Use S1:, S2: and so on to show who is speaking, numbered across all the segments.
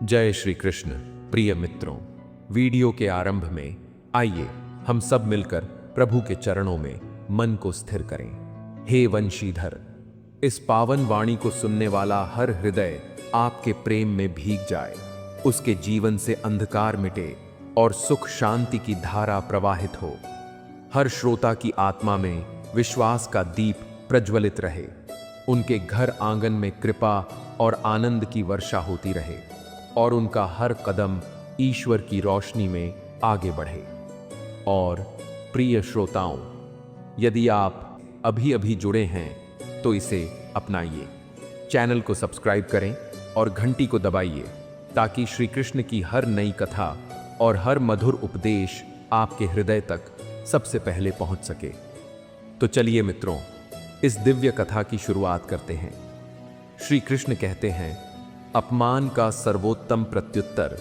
S1: जय श्री कृष्ण। प्रिय मित्रों, वीडियो के आरंभ में आइए हम सब मिलकर प्रभु के चरणों में मन को स्थिर करें। हे वंशीधर, इस पावन वाणी को सुनने वाला हर हृदय आपके प्रेम में भीग जाए, उसके जीवन से अंधकार मिटे और सुख शांति की धारा प्रवाहित हो। हर श्रोता की आत्मा में विश्वास का दीप प्रज्वलित रहे, उनके घर आंगन में कृपा और आनंद की वर्षा होती रहे और उनका हर कदम ईश्वर की रोशनी में आगे बढ़े। और प्रिय श्रोताओं, यदि आप अभी अभी जुड़े हैं तो इसे अपनाइए, चैनल को सब्सक्राइब करें और घंटी को दबाइए ताकि श्री कृष्ण की हर नई कथा और हर मधुर उपदेश आपके हृदय तक सबसे पहले पहुंच सके। तो चलिए मित्रों, इस दिव्य कथा की शुरुआत करते हैं। श्री कृष्ण कहते हैं, अपमान का सर्वोत्तम प्रत्युत्तर।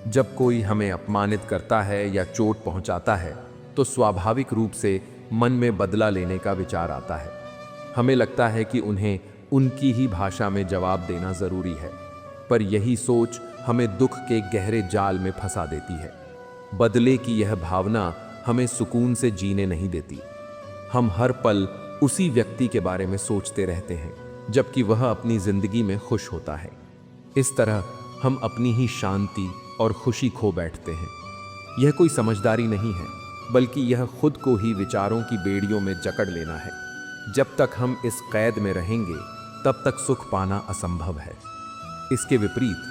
S1: जब कोई हमें अपमानित करता है या चोट पहुंचाता है तो स्वाभाविक रूप से मन में बदला लेने का विचार आता है। हमें लगता है कि उन्हें उनकी ही भाषा में जवाब देना जरूरी है, पर यही सोच हमें दुख के गहरे जाल में फंसा देती है। बदले की यह भावना हमें सुकून से जीने नहीं देती। हम हर पल उसी व्यक्ति के बारे में सोचते रहते हैं जबकि वह अपनी जिंदगी में खुश होता है। इस तरह हम अपनी ही शांति और खुशी खो बैठते हैं। यह कोई समझदारी नहीं है, बल्कि यह खुद को ही विचारों की बेड़ियों में जकड़ लेना है। जब तक हम इस कैद में रहेंगे तब तक सुख पाना असंभव है। इसके विपरीत,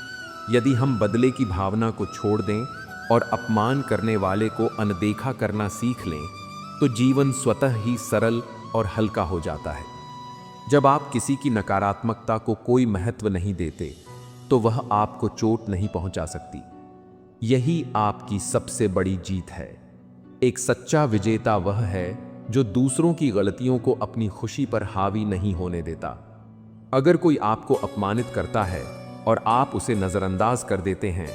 S1: यदि हम बदले की भावना को छोड़ दें और अपमान करने वाले को अनदेखा करना सीख लें तो जीवन स्वतः ही सरल और हल्का हो जाता है। जब आप किसी की नकारात्मकता को कोई महत्व नहीं देते तो वह आपको चोट नहीं पहुंचा सकती। यही आपकी सबसे बड़ी जीत है। एक सच्चा विजेता वह है जो दूसरों की गलतियों को अपनी खुशी पर हावी नहीं होने देता। अगर कोई आपको अपमानित करता है और आप उसे नजरअंदाज कर देते हैं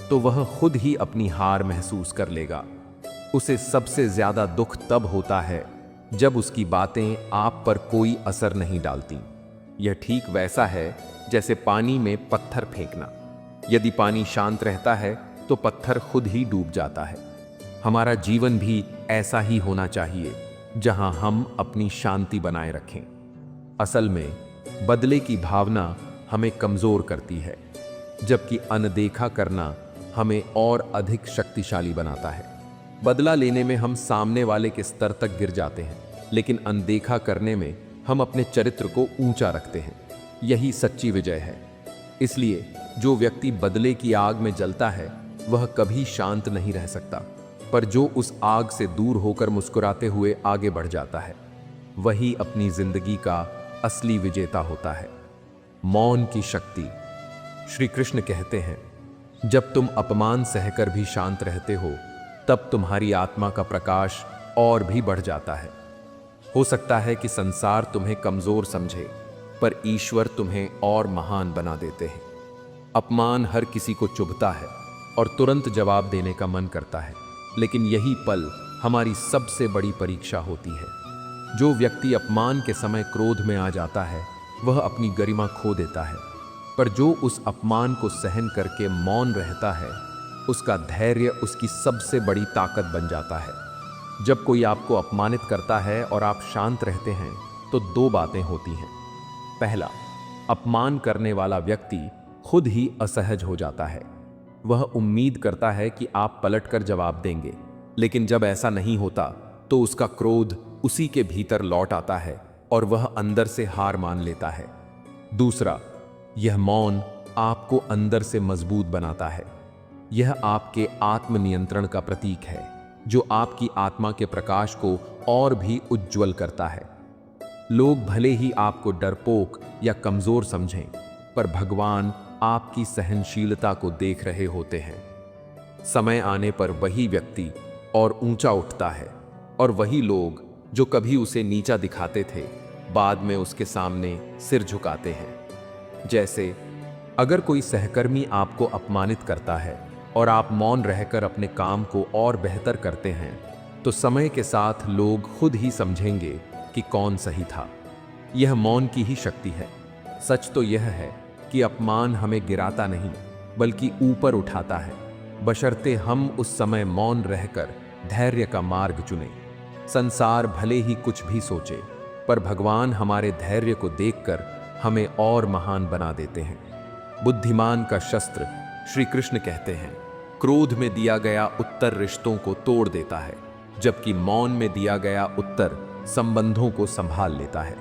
S1: तो वह खुद ही अपनी हार महसूस कर लेगा। उसे सबसे ज्यादा दुख तब होता है जब उसकी बातें आप पर कोई असर नहीं डालती। यह ठीक वैसा है जैसे पानी में पत्थर फेंकना। यदि पानी शांत रहता है तो पत्थर खुद ही डूब जाता है। हमारा जीवन भी ऐसा ही होना चाहिए, जहां हम अपनी शांति बनाए रखें। असल में बदले की भावना हमें कमजोर करती है, जबकि अनदेखा करना हमें और अधिक शक्तिशाली बनाता है। बदला लेने में हम सामने वाले के स्तर तक गिर जाते हैं, लेकिन अनदेखा करने में हम अपने चरित्र को ऊंचा रखते हैं। यही सच्ची विजय है। इसलिए जो व्यक्ति बदले की आग में जलता है वह कभी शांत नहीं रह सकता, पर जो उस आग से दूर होकर मुस्कुराते हुए आगे बढ़ जाता है वही अपनी जिंदगी का असली विजेता होता है। मौन की शक्ति। श्री कृष्ण कहते हैं, जब तुम अपमान सहकर भी शांत रहते हो तब तुम्हारी आत्मा का प्रकाश और भी बढ़ जाता है। हो सकता है कि संसार तुम्हें कमजोर समझे, पर ईश्वर तुम्हें और महान बना देते हैं। अपमान हर किसी को चुभता है और तुरंत जवाब देने का मन करता है, लेकिन यही पल हमारी सबसे बड़ी परीक्षा होती है। जो व्यक्ति अपमान के समय क्रोध में आ जाता है वह अपनी गरिमा खो देता है, पर जो उस अपमान को सहन करके मौन रहता है उसका धैर्य उसकी सबसे बड़ी ताकत बन जाता है। जब कोई आपको अपमानित करता है और आप शांत रहते हैं तो दो बातें होती हैं। पहला, अपमान करने वाला व्यक्ति खुद ही असहज हो जाता है। वह उम्मीद करता है कि आप पलटकर जवाब देंगे, लेकिन जब ऐसा नहीं होता तो उसका क्रोध उसी के भीतर लौट आता है और वह अंदर से हार मान लेता है। दूसरा, यह मौन आपको अंदर से मजबूत बनाता है। यह आपके आत्मनियंत्रण का प्रतीक है, जो आपकी आत्मा के प्रकाश को और भी उज्जवल करता है। लोग भले ही आपको डरपोक या कमजोर समझें, पर भगवान आपकी सहनशीलता को देख रहे होते हैं। समय आने पर वही व्यक्ति और ऊंचा उठता है और वही लोग जो कभी उसे नीचा दिखाते थे बाद में उसके सामने सिर झुकाते हैं। जैसे अगर कोई सहकर्मी आपको अपमानित करता है और आप मौन रहकर अपने काम को और बेहतर करते हैं तो समय के साथ लोग खुद ही समझेंगे कि कौन सही था। यह मौन की ही शक्ति है। सच तो यह है कि अपमान हमें गिराता नहीं, बल्कि ऊपर उठाता है, बशर्ते हम उस समय मौन रहकर धैर्य का मार्ग चुनें। संसार भले ही कुछ भी सोचे, पर भगवान हमारे धैर्य को देखकर हमें और महान बना देते हैं। बुद्धिमान का शस्त्र, श्री कृष्ण कहते हैं, क्रोध में दिया गया उत्तर रिश्तों को तोड़ देता है, जबकि मौन में दिया गया उत्तर संबंधों को संभाल लेता है।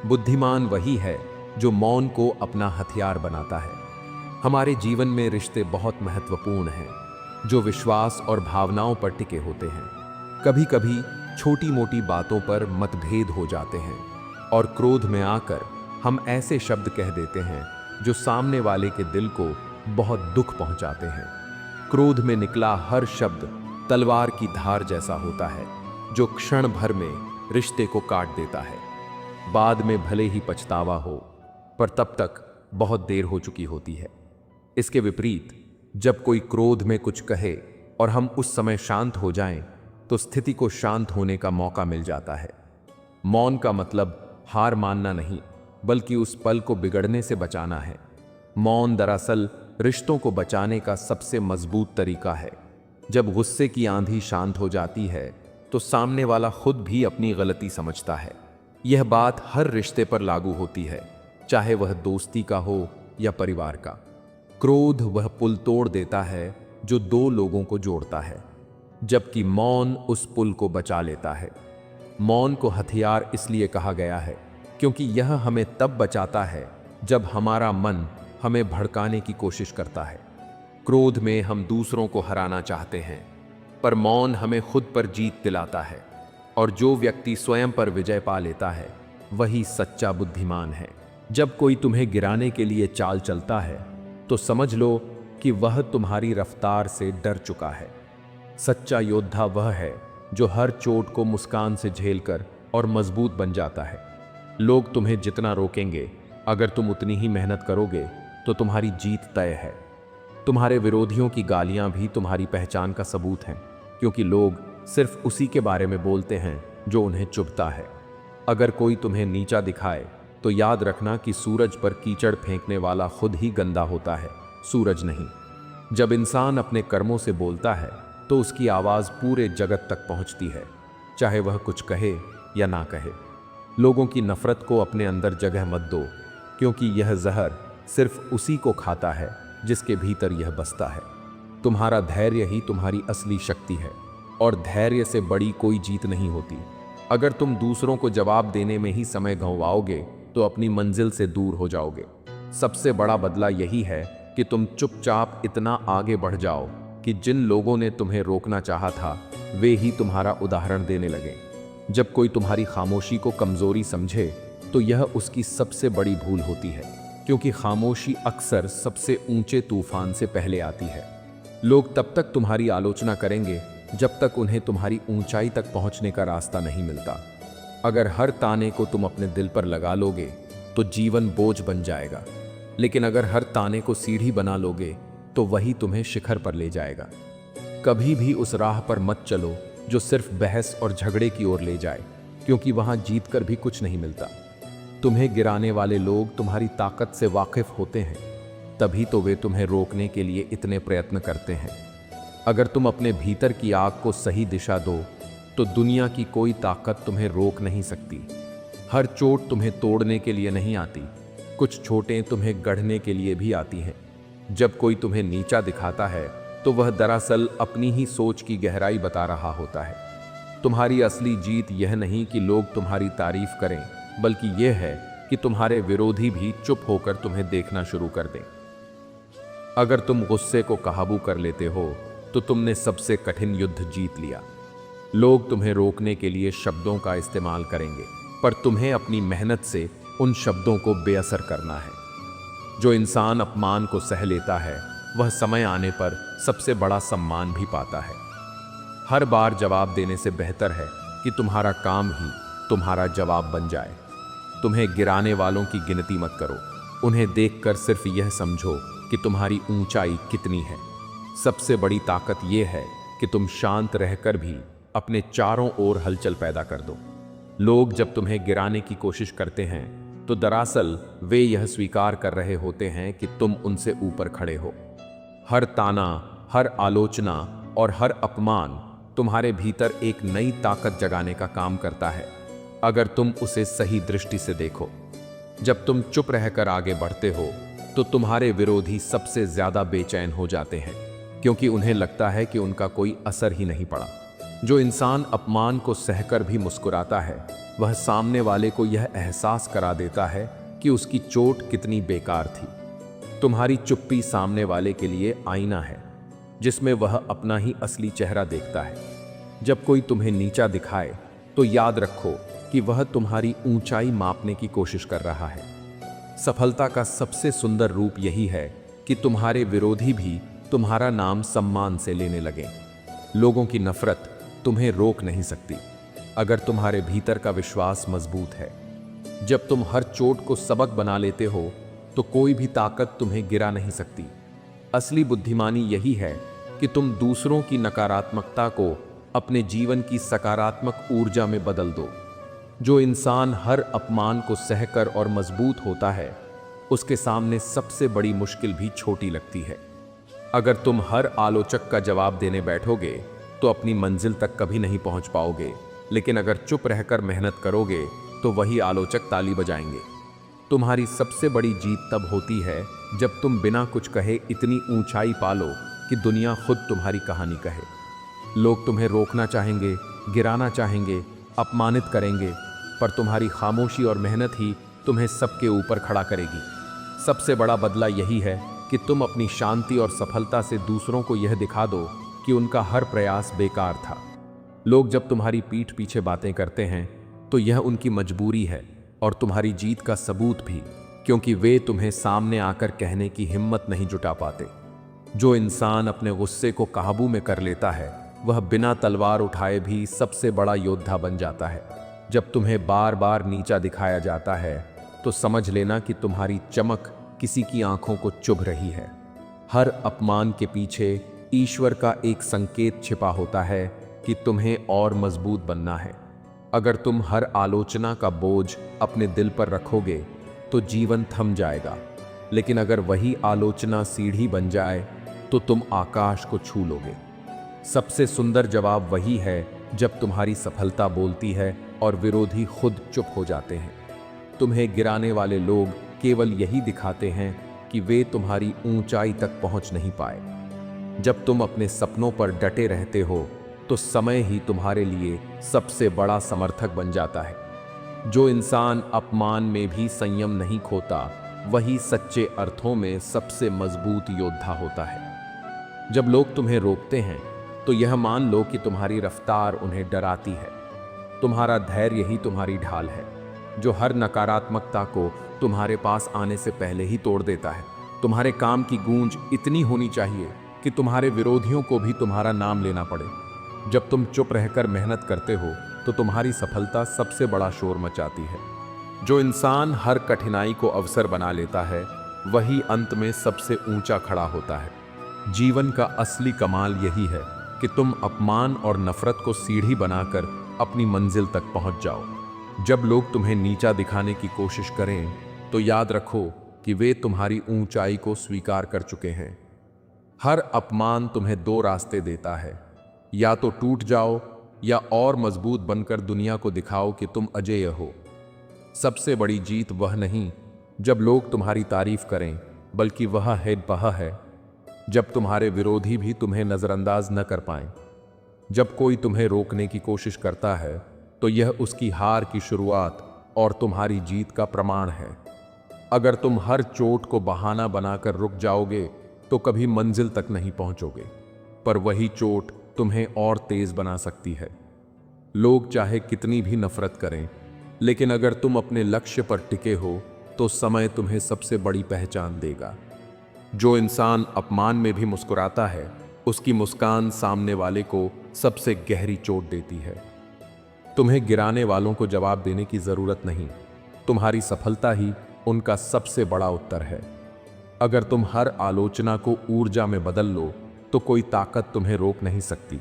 S1: बुद्धिमान वही है जो मौन को अपना हथियार बनाता है। हमारे जीवन में रिश्ते बहुत महत्वपूर्ण हैं, जो विश्वास और भावनाओं पर टिके होते हैं। कभी कभी छोटी मोटी बातों पर मतभेद हो जाते हैं और क्रोध में आकर हम ऐसे शब्द कह देते हैं जो सामने वाले के दिल को बहुत दुख पहुंचाते हैं। क्रोध में निकला हर शब्द तलवार की धार जैसा होता है, जो क्षण भर में रिश्ते को काट देता है। बाद में भले ही पछतावा हो, पर तब तक बहुत देर हो चुकी होती है। इसके विपरीत, जब कोई क्रोध में कुछ कहे और हम उस समय शांत हो जाएं, तो स्थिति को शांत होने का मौका मिल जाता है। मौन का मतलब हार मानना नहीं, बल्कि उस पल को बिगड़ने से बचाना है। मौन दरअसल रिश्तों को बचाने का सबसे मजबूत तरीका है। जब गुस्से की आंधी शांत हो जाती है, तो सामने वाला खुद भी अपनी गलती समझता है। यह बात हर रिश्ते पर लागू होती है, चाहे वह दोस्ती का हो या परिवार का। क्रोध वह पुल तोड़ देता है जो दो लोगों को जोड़ता है, जबकि मौन उस पुल को बचा लेता है। मौन को हथियार इसलिए कहा गया है क्योंकि यह हमें तब बचाता है जब हमारा मन हमें भड़काने की कोशिश करता है। क्रोध में हम दूसरों को हराना चाहते हैं, पर मौन हमें खुद पर जीत दिलाता है। और जो व्यक्ति स्वयं पर विजय पा लेता है, वही सच्चा बुद्धिमान है। जब कोई तुम्हें गिराने के लिए चाल चलता है, तो समझ लो कि वह तुम्हारी रफ्तार से डर चुका है। सच्चा योद्धा वह है जो हर चोट को मुस्कान से झेलकर और मजबूत बन जाता है। लोग तुम्हें जितना रोकेंगे, अगर तुम उतनी ही मेहनत करोगे तो तुम्हारी जीत तय है। तुम्हारे विरोधियों की गालियां भी तुम्हारी पहचान का सबूत हैं, क्योंकि लोग सिर्फ उसी के बारे में बोलते हैं जो उन्हें चुभता है। अगर कोई तुम्हें नीचा दिखाए, तो याद रखना कि सूरज पर कीचड़ फेंकने वाला खुद ही गंदा होता है, सूरज नहीं। जब इंसान अपने कर्मों से बोलता है, तो उसकी आवाज़ पूरे जगत तक पहुंचती है, चाहे वह कुछ कहे या ना कहे। लोगों की नफरत को अपने अंदर जगह मत दो, क्योंकि यह जहर सिर्फ उसी को खाता है जिसके भीतर यह बसता है। तुम्हारा धैर्य ही तुम्हारी असली शक्ति है, और धैर्य से बड़ी कोई जीत नहीं होती। अगर तुम दूसरों को जवाब देने में ही समय गंवाओगे, तो अपनी मंजिल से दूर हो जाओगे। सबसे बड़ा बदला यही है कि तुम चुपचाप इतना आगे बढ़ जाओ कि जिन लोगों ने तुम्हें रोकना चाहा था, वे ही तुम्हारा उदाहरण देने लगे। जब कोई तुम्हारी खामोशी को कमजोरी समझे, तो यह उसकी सबसे बड़ी भूल होती है, क्योंकि खामोशी अक्सर सबसे ऊंचे तूफान से पहले आती है। लोग तब तक तुम्हारी आलोचना करेंगे जब तक उन्हें तुम्हारी ऊंचाई तक पहुंचने का रास्ता नहीं मिलता। अगर हर ताने को तुम अपने दिल पर लगा लोगे, तो जीवन बोझ बन जाएगा। लेकिन अगर हर ताने को सीढ़ी बना लोगे, तो वही तुम्हें शिखर पर ले जाएगा। कभी भी उस राह पर मत चलो जो सिर्फ बहस और झगड़े की ओर ले जाए, क्योंकि वहां जीतकर भी कुछ नहीं मिलता। तुम्हें गिराने वाले लोग तुम्हारी ताकत से वाकिफ होते हैं, तभी तो वे तुम्हें रोकने के लिए इतने प्रयत्न करते हैं। अगर तुम अपने भीतर की आग को सही दिशा दो, तो दुनिया की कोई ताकत तुम्हें रोक नहीं सकती। हर चोट तुम्हें तोड़ने के लिए नहीं आती, कुछ चोटें तुम्हें गढ़ने के लिए भी आती हैं। जब कोई तुम्हें नीचा दिखाता है, तो वह दरअसल अपनी ही सोच की गहराई बता रहा होता है। तुम्हारी असली जीत यह नहीं कि लोग तुम्हारी तारीफ करें, बल्कि यह है कि तुम्हारे विरोधी भी चुप होकर तुम्हें देखना शुरू कर दें। अगर तुम गुस्से को काबू कर लेते हो, तो तुमने सबसे कठिन युद्ध जीत लिया। लोग तुम्हें रोकने के लिए शब्दों का इस्तेमाल करेंगे, पर तुम्हें अपनी मेहनत से उन शब्दों को बेअसर करना है। जो इंसान अपमान को सह लेता है, वह समय आने पर सबसे बड़ा सम्मान भी पाता है। हर बार जवाब देने से बेहतर है कि तुम्हारा काम ही तुम्हारा जवाब बन जाए। तुम्हें गिराने वालों की गिनती मत करो, उन्हें देखकर सिर्फ यह समझो कि तुम्हारी ऊंचाई कितनी है। सबसे बड़ी ताकत यह है कि तुम शांत रहकर भी अपने चारों ओर हलचल पैदा कर दो। लोग जब तुम्हें गिराने की कोशिश करते हैं, तो दरअसल वे यह स्वीकार कर रहे होते हैं कि तुम उनसे ऊपर खड़े हो। हर ताना, हर आलोचना और हर अपमान तुम्हारे भीतर एक नई ताकत जगाने का काम करता है, अगर तुम उसे सही दृष्टि से देखो। जब तुम चुप रहकर आगे बढ़ते हो तो तुम्हारे विरोधी सबसे ज्यादा बेचैन हो जाते हैं, क्योंकि उन्हें लगता है कि उनका कोई असर ही नहीं पड़ा। जो इंसान अपमान को सहकर भी मुस्कुराता है, वह सामने वाले को यह एहसास करा देता है कि उसकी चोट कितनी बेकार थी। तुम्हारी चुप्पी सामने वाले के लिए आईना है, जिसमें वह अपना ही असली चेहरा देखता है। जब कोई तुम्हें नीचा दिखाए तो याद रखो कि वह तुम्हारी ऊंचाई मापने की कोशिश कर रहा है। सफलता का सबसे सुंदर रूप यही है कि तुम्हारे विरोधी भी तुम्हारा नाम सम्मान से लेने लगे। लोगों की नफरत तुम्हें रोक नहीं सकती, अगर तुम्हारे भीतर का विश्वास मजबूत है। जब तुम हर चोट को सबक बना लेते हो तो कोई भी ताकत तुम्हें गिरा नहीं सकती। असली बुद्धिमानी यही है कि तुम दूसरों की नकारात्मकता को अपने जीवन की सकारात्मक ऊर्जा में बदल दो। जो इंसान हर अपमान को सहकर और मजबूत होता है, उसके सामने सबसे बड़ी मुश्किल भी छोटी लगती है। अगर तुम हर आलोचक का जवाब देने बैठोगे तो अपनी मंजिल तक कभी नहीं पहुंच पाओगे, लेकिन अगर चुप रहकर मेहनत करोगे तो वही आलोचक ताली बजाएंगे। तुम्हारी सबसे बड़ी जीत तब होती है जब तुम बिना कुछ कहे इतनी ऊंचाई पालो कि दुनिया खुद तुम्हारी कहानी कहे। लोग तुम्हें रोकना चाहेंगे, गिराना चाहेंगे, अपमानित करेंगे, पर तुम्हारी खामोशी और मेहनत ही तुम्हें सबके ऊपर खड़ा करेगी। सबसे बड़ा बदला यही है कि तुम अपनी शांति और सफलता से दूसरों को यह दिखा दो कि उनका हर प्रयास बेकार था। लोग जब तुम्हारी पीठ पीछे बातें करते हैं तो यह उनकी मजबूरी है और तुम्हारी जीत का सबूत भी, क्योंकि वे तुम्हें सामने आकर कहने की हिम्मत नहीं जुटा पाते। जो इंसान अपने गुस्से को काबू में कर लेता है, वह बिना तलवार उठाए भी सबसे बड़ा योद्धा बन जाता है। जब तुम्हें बार बार नीचा दिखाया जाता है तो समझ लेना कि तुम्हारी चमक किसी की आंखों को चुभ रही है। हर अपमान के पीछे ईश्वर का एक संकेत छिपा होता है कि तुम्हें और मजबूत बनना है। अगर तुम हर आलोचना का बोझ अपने दिल पर रखोगे तो जीवन थम जाएगा, लेकिन अगर वही आलोचना सीढ़ी बन जाए तो तुम आकाश को छू लोगे। सबसे सुंदर जवाब वही है जब तुम्हारी सफलता बोलती है और विरोधी खुद चुप हो जाते हैं। तुम्हें गिराने वाले लोग केवल यही दिखाते हैं कि वे तुम्हारी ऊंचाई तक पहुंच नहीं पाए। जब तुम अपने सपनों पर डटे रहते हो तो समय ही तुम्हारे लिए सबसे बड़ा समर्थक बन जाता है। जो इंसान अपमान में भी संयम नहीं खोता, वही सच्चे अर्थों में सबसे मजबूत योद्धा होता है। जब लोग तुम्हें रोकते हैं तो यह मान लो कि तुम्हारी रफ्तार उन्हें डराती है। तुम्हारा धैर्य ही तुम्हारी ढाल है, जो हर नकारात्मकता को तुम्हारे पास आने से पहले ही तोड़ देता है। तुम्हारे काम की गूंज इतनी होनी चाहिए कि तुम्हारे विरोधियों को भी तुम्हारा नाम लेना पड़े। जब तुम चुप रहकर मेहनत करते हो तो तुम्हारी सफलता सबसे बड़ा शोर मचाती है। जो इंसान हर कठिनाई को अवसर बना लेता है, वही अंत में सबसे ऊंचा खड़ा होता है। जीवन का असली कमाल यही है कि तुम अपमान और नफरत को सीढ़ी बनाकर अपनी मंजिल तक पहुंच जाओ। जब लोग तुम्हें नीचा दिखाने की कोशिश करें तो याद रखो कि वे तुम्हारी ऊंचाई को स्वीकार कर चुके हैं। हर अपमान तुम्हें दो रास्ते देता है, या तो टूट जाओ या और मजबूत बनकर दुनिया को दिखाओ कि तुम अजेय हो। सबसे बड़ी जीत वह नहीं जब लोग तुम्हारी तारीफ करें, बल्कि वह है जब तुम्हारे विरोधी भी तुम्हें नजरअंदाज न कर पाएं। जब कोई तुम्हें रोकने की कोशिश करता है तो यह उसकी हार की शुरुआत और तुम्हारी जीत का प्रमाण है। अगर तुम हर चोट को बहाना बनाकर रुक जाओगे तो कभी मंजिल तक नहीं पहुंचोगे, पर वही चोट तुम्हें और तेज बना सकती है। लोग चाहे कितनी भी नफरत करें, लेकिन अगर तुम अपने लक्ष्य पर टिके हो तो समय तुम्हें सबसे बड़ी पहचान देगा। जो इंसान अपमान में भी मुस्कुराता है, उसकी मुस्कान सामने वाले को सबसे गहरी चोट देती है। तुम्हें गिराने वालों को जवाब देने की जरूरत नहीं, तुम्हारी सफलता ही उनका सबसे बड़ा उत्तर है। अगर तुम हर आलोचना को ऊर्जा में बदल लो तो कोई ताकत तुम्हें रोक नहीं सकती।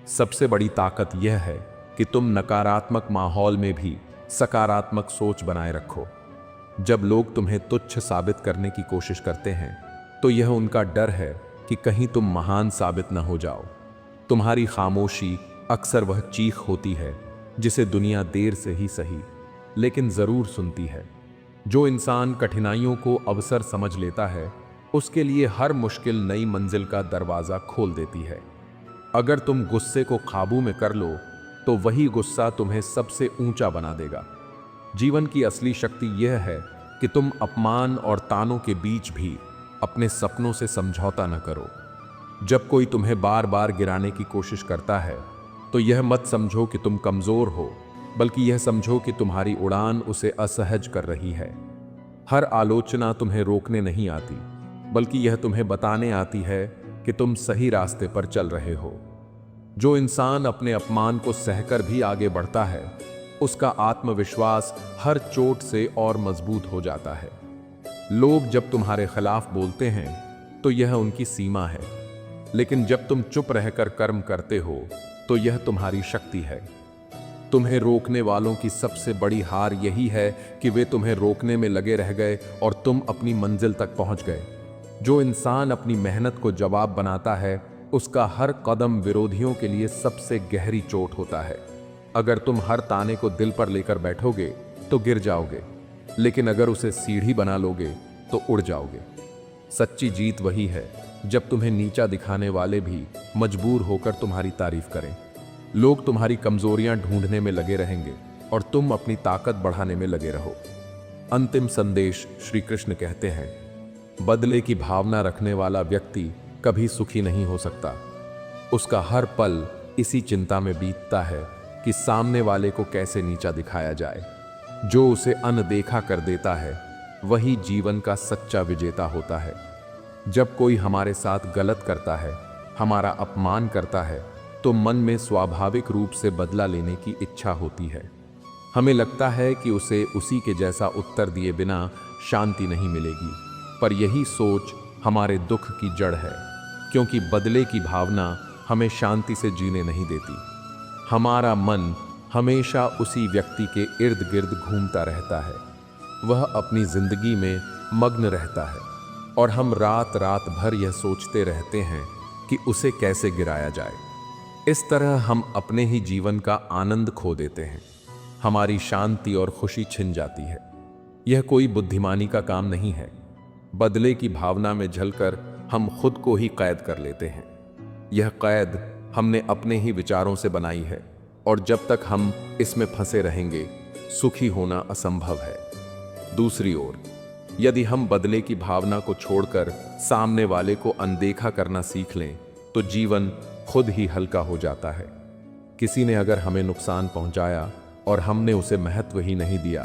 S1: सबसे बड़ी ताकत यह है कि तुम नकारात्मक माहौल में भी सकारात्मक सोच बनाए रखो। जब लोग तुम्हें तुच्छ साबित करने की कोशिश करते हैं तो यह उनका डर है कि कहीं तुम महान साबित न हो जाओ। तुम्हारी खामोशी अक्सर वह चीख होती है जिसे दुनिया देर से ही सही लेकिन जरूर सुनती है। जो इंसान कठिनाइयों को अवसर समझ लेता है, उसके लिए हर मुश्किल नई मंजिल का दरवाजा खोल देती है। अगर तुम गुस्से को काबू में कर लो तो वही गुस्सा तुम्हें सबसे ऊंचा बना देगा। जीवन की असली शक्ति यह है कि तुम अपमान और तानों के बीच भी अपने सपनों से समझौता न करो। जब कोई तुम्हें बार बार गिराने की कोशिश करता है तो यह मत समझो कि तुम कमजोर हो, बल्कि यह समझो कि तुम्हारी उड़ान उसे असहज कर रही है। हर आलोचना तुम्हें रोकने नहीं आती, बल्कि यह तुम्हें बताने आती है कि तुम सही रास्ते पर चल रहे हो। जो इंसान अपने अपमान को सहकर भी आगे बढ़ता है, उसका आत्मविश्वास हर चोट से और मजबूत हो जाता है। लोग जब तुम्हारे खिलाफ बोलते हैं तो यह उनकी सीमा है, लेकिन जब तुम चुप रहकर कर्म करते हो तो यह तुम्हारी शक्ति है। तुम्हें रोकने वालों की सबसे बड़ी हार यही है कि वे तुम्हें रोकने में लगे रह गए और तुम अपनी मंजिल तक पहुंच गए। जो इंसान अपनी मेहनत को जवाब बनाता है, उसका हर कदम विरोधियों के लिए सबसे गहरी चोट होता है। अगर तुम हर ताने को दिल पर लेकर बैठोगे तो गिर जाओगे, लेकिन अगर उसे सीढ़ी बना लोगे तो उड़ जाओगे। सच्ची जीत वही है जब तुम्हें नीचा दिखाने वाले भी मजबूर होकर तुम्हारी तारीफ करें। लोग तुम्हारी कमजोरियां ढूंढने में लगे रहेंगे और तुम अपनी ताकत बढ़ाने में लगे रहो। अंतिम संदेश श्री कृष्ण कहते हैं, बदले की भावना रखने वाला व्यक्ति कभी सुखी नहीं हो सकता। उसका हर पल इसी चिंता में बीतता है कि सामने वाले को कैसे नीचा दिखाया जाए। जो उसे अनदेखा कर देता है, वही जीवन का सच्चा विजेता होता है। जब कोई हमारे साथ गलत करता है, हमारा अपमान करता है, तो मन में स्वाभाविक रूप से बदला लेने की इच्छा होती है। हमें लगता है कि उसे उसी के जैसा उत्तर दिए बिना शांति नहीं मिलेगी, पर यही सोच हमारे दुख की जड़ है, क्योंकि बदले की भावना हमें शांति से जीने नहीं देती। हमारा मन हमेशा उसी व्यक्ति के इर्द गिर्द घूमता रहता है। वह अपनी जिंदगी में मग्न रहता है और हम रात रात भर यह सोचते रहते हैं कि उसे कैसे गिराया जाए। इस तरह हम अपने ही जीवन का आनंद खो देते हैं। हमारी शांति और खुशी छिन जाती है। यह कोई बुद्धिमानी का काम नहीं है। बदले की भावना में झलकर हम खुद को ही कैद कर लेते हैं। यह कैद हमने अपने ही विचारों से बनाई है, और जब तक हम इसमें फंसे रहेंगे, सुखी होना असंभव है। दूसरी ओर, यदि हम बदले की भावना को छोड़कर सामने वाले को अनदेखा करना सीख लें, तो जीवन खुद ही हल्का हो जाता है। किसी ने अगर हमें नुकसान पहुंचाया और हमने उसे महत्व ही नहीं दिया,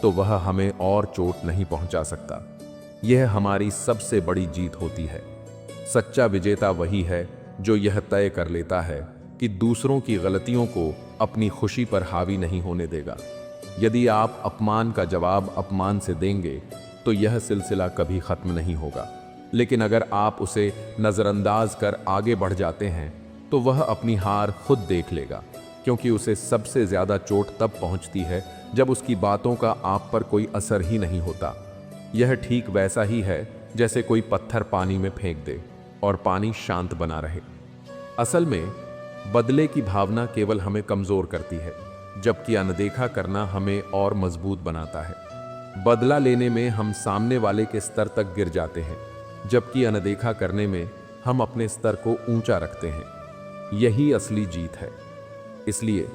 S1: तो वह हमें और चोट नहीं पहुंचा सकता। यह हमारी सबसे बड़ी जीत होती है। सच्चा विजेता वही है जो यह तय कर लेता है कि दूसरों की गलतियों को अपनी खुशी पर हावी नहीं होने देगा। यदि आप अपमान का जवाब अपमान से देंगे तो यह सिलसिला कभी खत्म नहीं होगा, लेकिन अगर आप उसे नज़रअंदाज कर आगे बढ़ जाते हैं तो वह अपनी हार खुद देख लेगा, क्योंकि उसे सबसे ज़्यादा चोट तब पहुंचती है जब उसकी बातों का आप पर कोई असर ही नहीं होता। यह ठीक वैसा ही है जैसे कोई पत्थर पानी में फेंक दे और पानी शांत बना रहे। असल में बदले की भावना केवल हमें कमज़ोर करती है, जबकि अनदेखा करना हमें और मजबूत बनाता है। बदला लेने में हम सामने वाले के स्तर तक गिर जाते हैं, जबकि अनदेखा करने में हम अपने स्तर को ऊंचा रखते हैं। यही असली जीत है। इसलिए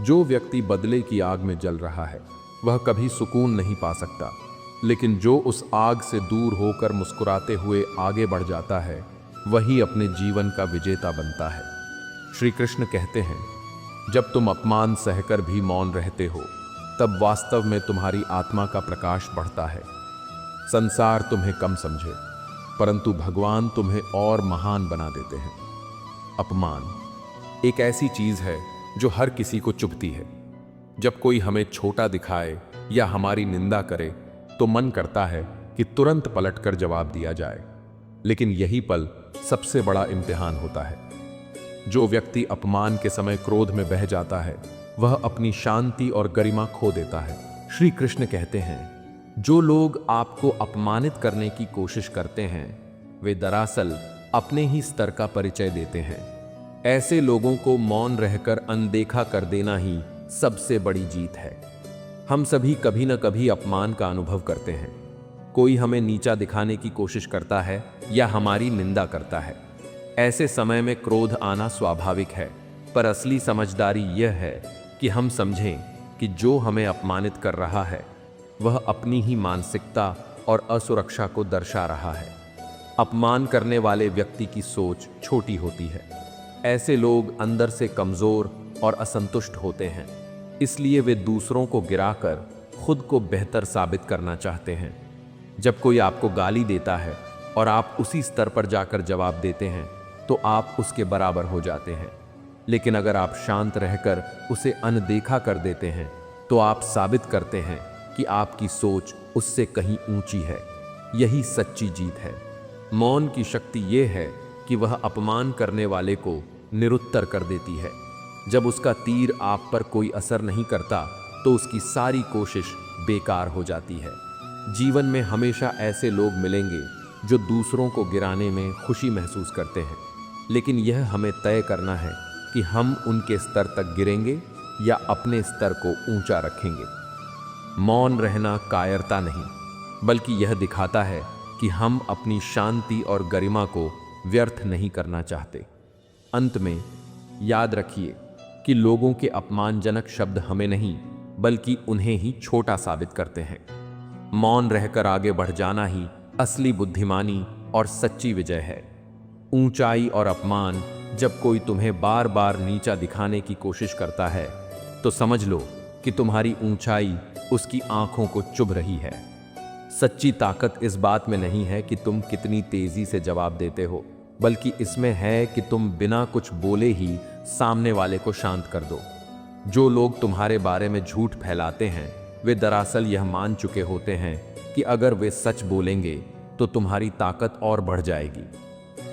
S1: जो व्यक्ति बदले की आग में जल रहा है, वह कभी सुकून नहीं पा सकता, लेकिन जो उस आग से दूर होकर मुस्कुराते हुए आगे बढ़ जाता है, वही अपने जीवन का विजेता बनता है। श्री कृष्ण कहते हैं, जब तुम अपमान सहकर भी मौन रहते हो, तब वास्तव में तुम्हारी आत्मा का प्रकाश बढ़ता है। संसार तुम्हें कम समझे, परंतु भगवान तुम्हें और महान बना देते हैं। अपमान एक ऐसी चीज है जो हर किसी को चुभती है। जब कोई हमें छोटा दिखाए या हमारी निंदा करे, तो मन करता है कि तुरंत पलटकर जवाब दिया जाए, लेकिन यही पल सबसे बड़ा इम्तिहान होता है। जो व्यक्ति अपमान के समय क्रोध में बह जाता है, वह अपनी शांति और गरिमा खो देता है। श्री कृष्ण कहते हैं, जो लोग आपको अपमानित करने की कोशिश करते हैं, वे दरअसल अपने ही स्तर का परिचय देते हैं। ऐसे लोगों को मौन रहकर अनदेखा कर देना ही सबसे बड़ी जीत है। हम सभी कभी न कभी अपमान का अनुभव करते हैं। कोई हमें नीचा दिखाने की कोशिश करता है या हमारी निंदा करता है। ऐसे समय में क्रोध आना स्वाभाविक है, पर असली समझदारी यह है कि हम समझें कि जो हमें अपमानित कर रहा है वह अपनी ही मानसिकता और असुरक्षा को दर्शा रहा है। अपमान करने वाले व्यक्ति की सोच छोटी होती है। ऐसे लोग अंदर से कमजोर और असंतुष्ट होते हैं, इसलिए वे दूसरों को गिराकर खुद को बेहतर साबित करना चाहते हैं। जब कोई आपको गाली देता है और आप उसी स्तर पर जाकर जवाब देते हैं तो आप उसके बराबर हो जाते हैं। लेकिन अगर आप शांत रहकर उसे अनदेखा कर देते हैं तो आप साबित करते हैं कि आपकी सोच उससे कहीं ऊंची है। यही सच्ची जीत है। मौन की शक्ति यह है कि वह अपमान करने वाले को निरुत्तर कर देती है। जब उसका तीर आप पर कोई असर नहीं करता तो उसकी सारी कोशिश बेकार हो जाती है। जीवन में हमेशा ऐसे लोग मिलेंगे जो दूसरों को गिराने में खुशी महसूस करते हैं, लेकिन यह हमें तय करना है कि हम उनके स्तर तक गिरेंगे या अपने स्तर को ऊंचा रखेंगे। मौन रहना कायरता नहीं, बल्कि यह दिखाता है कि हम अपनी शांति और गरिमा को व्यर्थ नहीं करना चाहते। अंत में याद रखिए कि लोगों के अपमानजनक शब्द हमें नहीं बल्कि उन्हें ही छोटा साबित करते हैं। मौन रहकर आगे बढ़ जाना ही असली बुद्धिमानी और सच्ची विजय है। ऊंचाई और अपमान जब कोई तुम्हें बार बार नीचा दिखाने की कोशिश करता है तो समझ लो कि तुम्हारी ऊंचाई उसकी आंखों को चुभ रही है। सच्ची ताकत इस बात में नहीं है कि तुम कितनी तेजी से जवाब देते हो, बल्कि इसमें है कि तुम बिना कुछ बोले ही सामने वाले को शांत कर दो। जो लोग तुम्हारे बारे में झूठ फैलाते हैं वे दरअसल यह मान चुके होते हैं कि अगर वे सच बोलेंगे तो तुम्हारी ताकत और बढ़ जाएगी।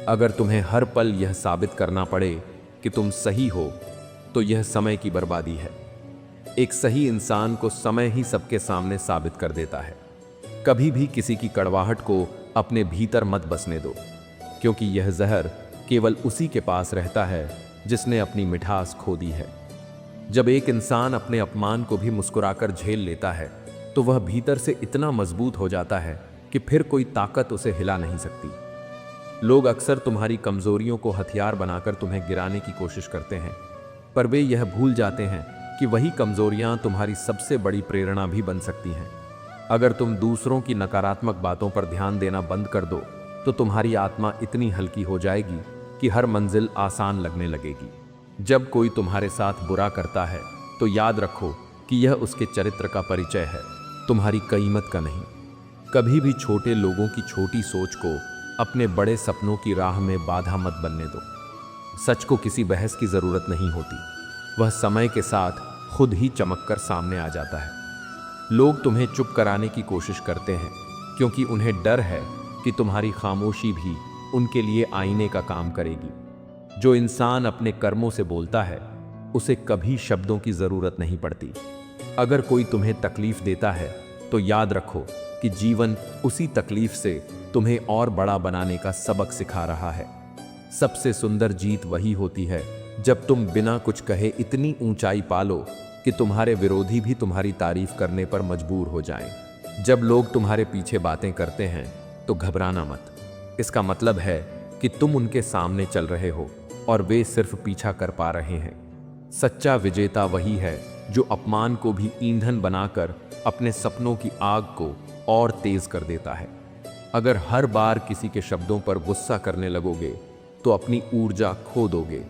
S1: अगर तुम्हें हर पल यह साबित करना पड़े कि तुम सही हो तो यह समय की बर्बादी है। एक सही इंसान को समय ही सबके सामने साबित कर देता है। कभी भी किसी की कड़वाहट को अपने भीतर मत बसने दो, क्योंकि यह जहर केवल उसी के पास रहता है जिसने अपनी मिठास खो दी है। जब एक इंसान अपने अपमान को भी मुस्कुराकर झेल लेता है तो वह भीतर से इतना मजबूत हो जाता है कि फिर कोई ताकत उसे हिला नहीं सकती। लोग अक्सर तुम्हारी कमजोरियों को हथियार बनाकर तुम्हें गिराने की कोशिश करते हैं, पर वे यह भूल जाते हैं कि वही कमजोरियां तुम्हारी सबसे बड़ी प्रेरणा भी बन सकती हैं। अगर तुम दूसरों की नकारात्मक बातों पर ध्यान देना बंद कर दो तो तुम्हारी आत्मा इतनी हल्की हो जाएगी कि हर मंजिल आसान लगने लगेगी। जब कोई तुम्हारे साथ बुरा करता है तो याद रखो कि यह उसके चरित्र का परिचय है, तुम्हारी कीमत का नहीं। कभी भी छोटे लोगों की छोटी सोच को अपने बड़े सपनों की राह में बाधा मत बनने दो। सच को किसी बहस की जरूरत नहीं होती, वह समय के साथ खुद ही चमककर सामने आ जाता है। लोग तुम्हें चुप कराने की कोशिश करते हैं क्योंकि उन्हें डर है कि तुम्हारी खामोशी भी उनके लिए आईने का काम करेगी। जो इंसान अपने कर्मों से बोलता है उसे कभी शब्दों की जरूरत नहीं पड़ती। अगर कोई तुम्हें तकलीफ देता है तो याद रखो कि जीवन उसी तकलीफ से तुम्हें और बड़ा बनाने का सबक सिखा रहा है। सबसे सुंदर जीत वही होती है जब तुम बिना कुछ कहे इतनी ऊंचाई पालो कि तुम्हारे विरोधी भी तुम्हारी तारीफ करने पर मजबूर हो जाएं। जब लोग तुम्हारे पीछे बातें करते हैं तो घबराना मत। इसका मतलब है कि तुम उनके सामने चल रहे हो और वे सिर्फ पीछा कर पा रहे हैं। सच्चा विजेता वही है जो अपमान को भी ईंधन बनाकर अपने सपनों की आग को और तेज कर देता है। अगर हर बार किसी के शब्दों पर गुस्सा करने लगोगे तो अपनी ऊर्जा खो दोगे,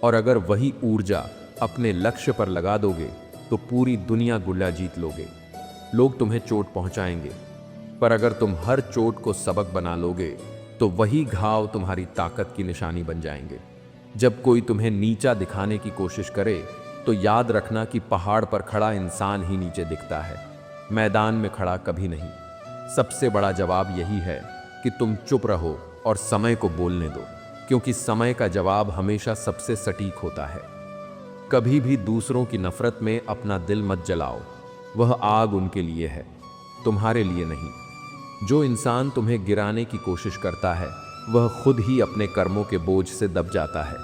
S1: और अगर वही ऊर्जा अपने लक्ष्य पर लगा दोगे तो पूरी दुनिया गुल्ला जीत लोगे। लोग तुम्हें चोट पहुंचाएंगे, पर अगर तुम हर चोट को सबक बना लोगे तो वही घाव तुम्हारी ताकत की निशानी बन जाएंगे। जब कोई तुम्हें नीचा दिखाने की कोशिश करे तो याद रखना कि पहाड़ पर खड़ा इंसान ही नीचे दिखता है, मैदान में खड़ा कभी नहीं। सबसे बड़ा जवाब यही है कि तुम चुप रहो और समय को बोलने दो, क्योंकि समय का जवाब हमेशा सबसे सटीक होता है। कभी भी दूसरों की नफरत में अपना दिल मत जलाओ, वह आग उनके लिए है, तुम्हारे लिए नहीं। जो इंसान तुम्हें गिराने की कोशिश करता है वह खुद ही अपने कर्मों के बोझ से दब जाता है।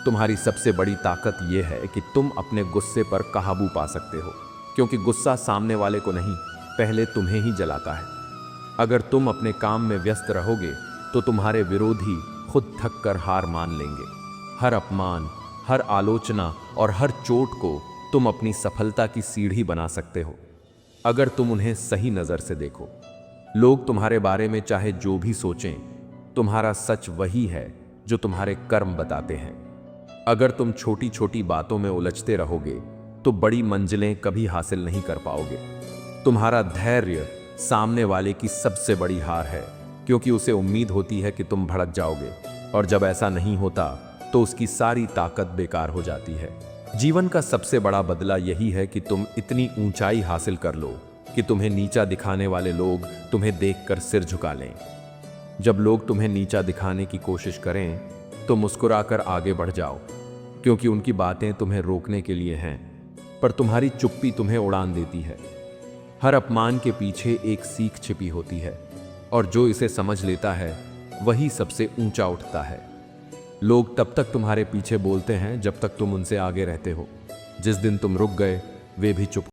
S1: तुम्हारी सबसे बड़ी ताकत यह है कि तुम अपने गुस्से पर काबू पा सकते हो, क्योंकि गुस्सा सामने वाले को नहीं, पहले तुम्हें ही जलाता है। अगर तुम अपने काम में व्यस्त रहोगे तो तुम्हारे विरोधी खुद थक कर हार मान लेंगे। हर अपमान, हर आलोचना और हर चोट को तुम अपनी सफलता की सीढ़ी बना सकते हो, अगर तुम उन्हें सही नज़र से देखो। लोग तुम्हारे बारे में चाहे जो भी सोचें, तुम्हारा सच वही है जो तुम्हारे कर्म बताते हैं। अगर तुम छोटी छोटी बातों में उलझते रहोगे तो बड़ी मंजिलें कभी हासिल नहीं कर पाओगे। तुम्हारा धैर्य सामने वाले की सबसे बड़ी हार है, क्योंकि उसे उम्मीद होती है कि तुम भड़क जाओगे, और जब ऐसा नहीं होता तो उसकी सारी ताकत बेकार हो जाती है। जीवन का सबसे बड़ा बदला यही है कि तुम इतनी ऊंचाई हासिल कर लो कि तुम्हें नीचा दिखाने वाले लोग तुम्हें देखकर सिर झुका लें। जब लोग तुम्हें नीचा दिखाने की कोशिश करें तो मुस्कुराकर आगे बढ़ जाओ, क्योंकि उनकी बातें तुम्हें रोकने के लिए हैं, पर तुम्हारी चुप्पी तुम्हें उड़ान देती है। हर अपमान के पीछे एक सीख छिपी होती है, और जो इसे समझ लेता है वही सबसे ऊंचा उठता है। लोग तब तक तुम्हारे पीछे बोलते हैं जब तक तुम उनसे आगे रहते हो। जिस दिन तुम रुक गए वे भी चुप